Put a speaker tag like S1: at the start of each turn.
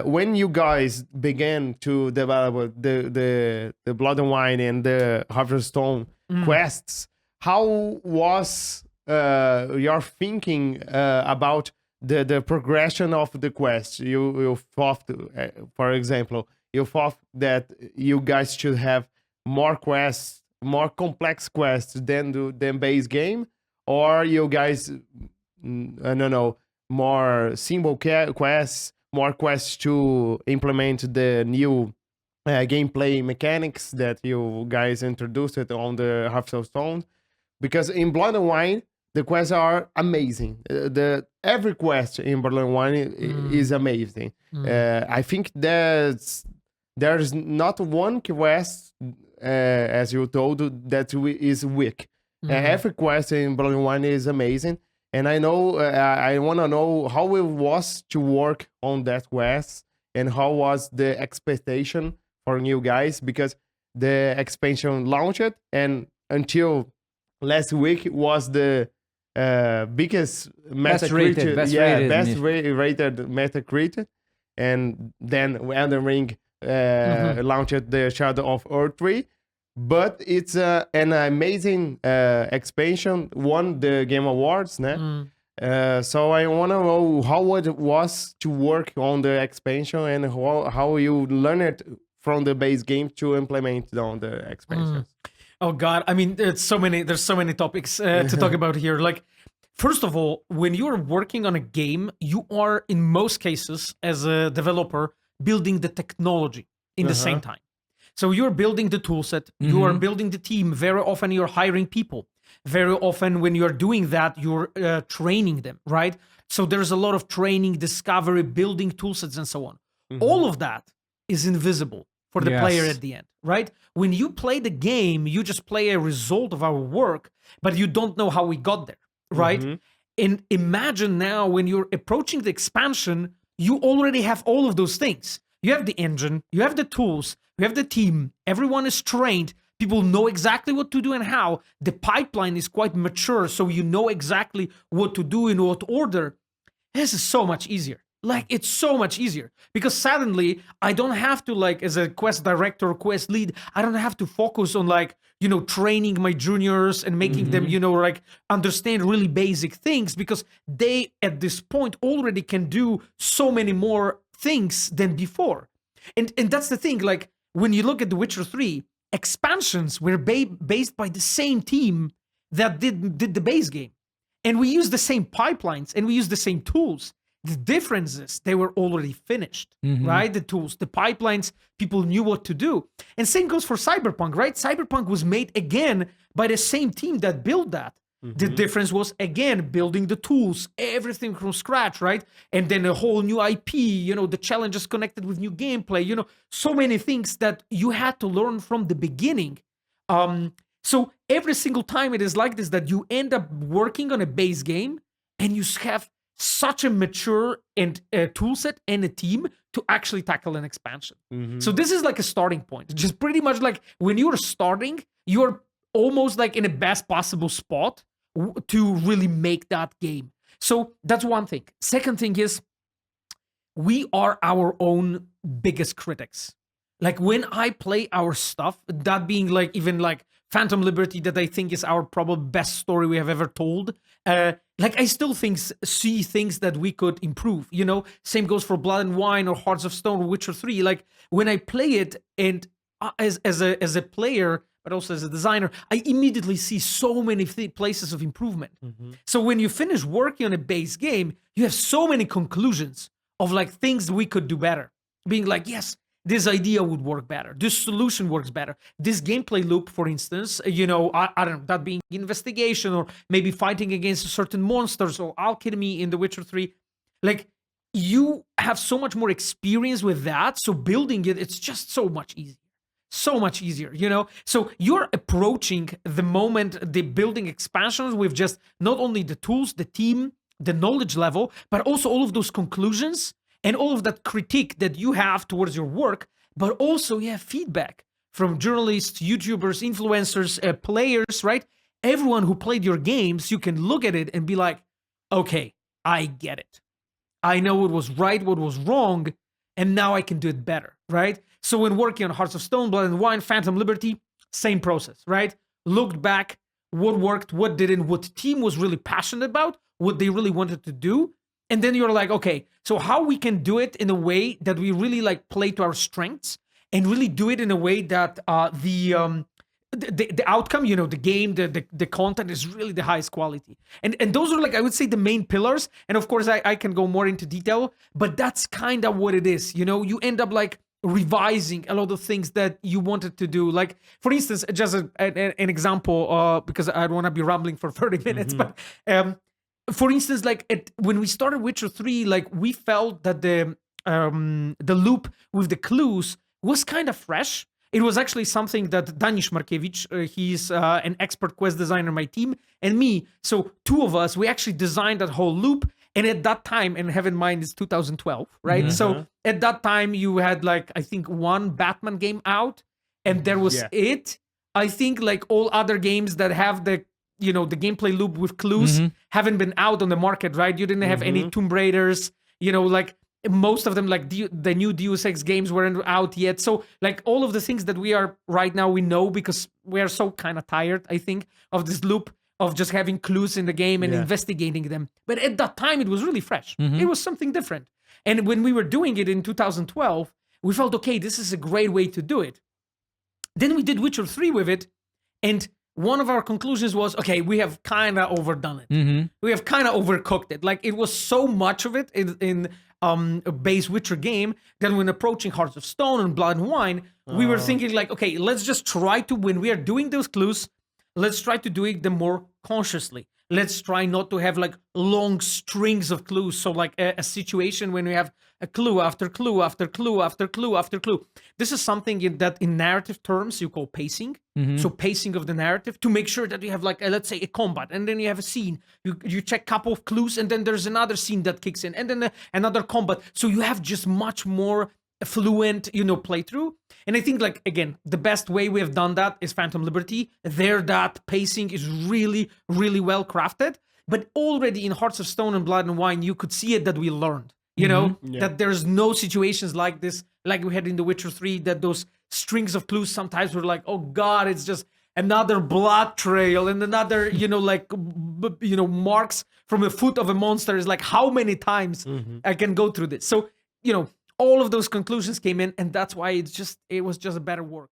S1: when you guys began to develop the Blood and Wine and the Hearthstone quests, how was your thinking about the progression of the quest? You thought, for example, you thought that you guys should have more quests, more complex quests than base game, or you guys, I don't know, more simple quests, more quests to implement the new gameplay mechanics that you guys introduced it on the Hearthstone? Because in Blood and Wine, the quests are amazing. The every quest in Blood and Wine is amazing. I think there's not one quest, as you told, that is weak. Every quest in Blood and Wine is amazing. And I know, I want to know how it was to work on that quest and how was the expectation for new guys, because the expansion launched and until last week was the biggest Metacritic, best rated Metacritic, and then Elden Ring launched the Shadow of Earth 3. But it's an amazing expansion, won the Game Awards, né? So I want to know how it was to work on the expansion and how you learned it from the base game to implement on the expansions.
S2: Oh God, I mean, there's so many topics to talk about here. Like, first of all, when you're working on a game, you are in most cases as a developer building the technology in the same time. So you're building the toolset, you are building the team. Very often you're hiring people. Very often when you're doing that, you're training them, right? So there's a lot of training, discovery, building toolsets and so on. All of that is invisible for the player at the end, right? When you play the game, you just play a result of our work, but you don't know how we got there, right? And imagine now when you're approaching the expansion, you already have all of those things. You have the engine, you have the tools, you have the team, everyone is trained, people know exactly what to do and how. The pipeline is quite mature, so you know exactly what to do in what order. This is so much easier. Like, it's so much easier because suddenly I don't have to, like, as a quest director or quest lead, I don't have to focus on, like, you know, training my juniors and making them, you know, like, understand really basic things, because they at this point already can do so many more things than before. And that's the thing, like, when you look at The Witcher 3, expansions were based by the same team that did the base game. And we use the same pipelines and we use the same tools. The difference is they were already finished, right? The tools, the pipelines, people knew what to do. And same goes for Cyberpunk, right? Cyberpunk was made again by the same team that built that. The difference was, again, building the tools, everything from scratch, right? And then a whole new IP, you know, the challenges connected with new gameplay, you know, so many things that you had to learn from the beginning. So every single time it is like this, that you end up working on a base game and you have such a mature and tool set and a team to actually tackle an expansion. So this is like a starting point. Just pretty much like when you're starting, you're almost like in a best possible spot to really make that game. So that's one thing. Second thing is, we are our own biggest critics. Like, when I play our stuff, that being like even like Phantom Liberty, that I think is our probably best story we have ever told, like, I still see things that we could improve, you know? Same goes for Blood and Wine or Hearts of Stone or Witcher 3. Like, when I play it, and as a player, but also as a designer, I immediately see so many places of improvement. So when you finish working on a base game, you have so many conclusions of, like, things we could do better. Being like, yes, this idea would work better. This solution works better. This gameplay loop, for instance, you know, I don't know, that being investigation or maybe fighting against certain monsters or alchemy in The Witcher 3. Like, you have so much more experience with that. So building it, it's just so much easier. So much easier, you know? So you're approaching the moment, the building expansions with just not only the tools, the team, the knowledge level, but also all of those conclusions and all of that critique that you have towards your work, but also you have feedback from journalists, YouTubers, influencers, players, right? Everyone who played your games, you can look at it and be like, okay, I get it. I know what was right, what was wrong. and now I can do it better, right? So when working on Hearts of Stone, Blood and Wine, Phantom Liberty, same process, right? Looked back, what worked, what didn't, what team was really passionate about, what they really wanted to do. And then you're like, okay, so how we can do it in a way that we really like play to our strengths and really do it in a way that the outcome, you know, the game, the content is really the highest quality. And those are like, I would say, the main pillars. And of course, I can go more into detail, but that's kind of what it is. You know, you end up like revising a lot of things that you wanted to do. Like, for instance, just an example, because I don't want to be rambling for 30 minutes, but for instance, like when we started Witcher 3, like we felt that the loop with the clues was kind of fresh. It was actually something that Danish Markiewicz, he's an expert quest designer on my team, and me, so two of us, we actually designed that whole loop. And at that time, and have in mind, it's 2012, right? So at that time, you had like, I think, one Batman game out, and there was it. I think like all other games that have the, you know, the gameplay loop with clues haven't been out on the market, right? You didn't have any Tomb Raiders, you know, like most of them, like the new Deus Ex games weren't out yet. So like all of the things that we are right now, we know because we are so kind of tired, I think, of this loop of just having clues in the game and investigating them. But at that time, it was really fresh. It was something different. And when we were doing it in 2012, we felt, okay, this is a great way to do it. Then we did Witcher 3 with it. And one of our conclusions was, okay, we have kind of overdone it. We have kind of overcooked it. Like it was so much of it in a base Witcher game that when approaching Hearts of Stone and Blood and Wine, we were thinking like, okay, let's just try to, when we are doing those clues, let's try to do it them more consciously. Let's try not to have like long strings of clues. So like a situation when we have a clue after clue after clue after clue after clue. This is something that in narrative terms you call pacing. So pacing of the narrative to make sure that you have like, let's say a combat, and then you have a scene. You check a couple of clues, and then there's another scene that kicks in, and then another combat. So you have just much more fluent, you know, playthrough. And I think like, again, the best way we have done that is Phantom Liberty. There, that pacing is really, really well crafted. But already in Hearts of Stone and Blood and Wine, you could see it that we learned, you know, that there's no situations like this, like we had in The Witcher 3, that those strings of clues sometimes were like, oh God, it's just another blood trail and another, you know, like, you know, marks from the foot of a monster is like, how many times I can go through this? So, you know, all of those conclusions came in, and that's why it was just a better work.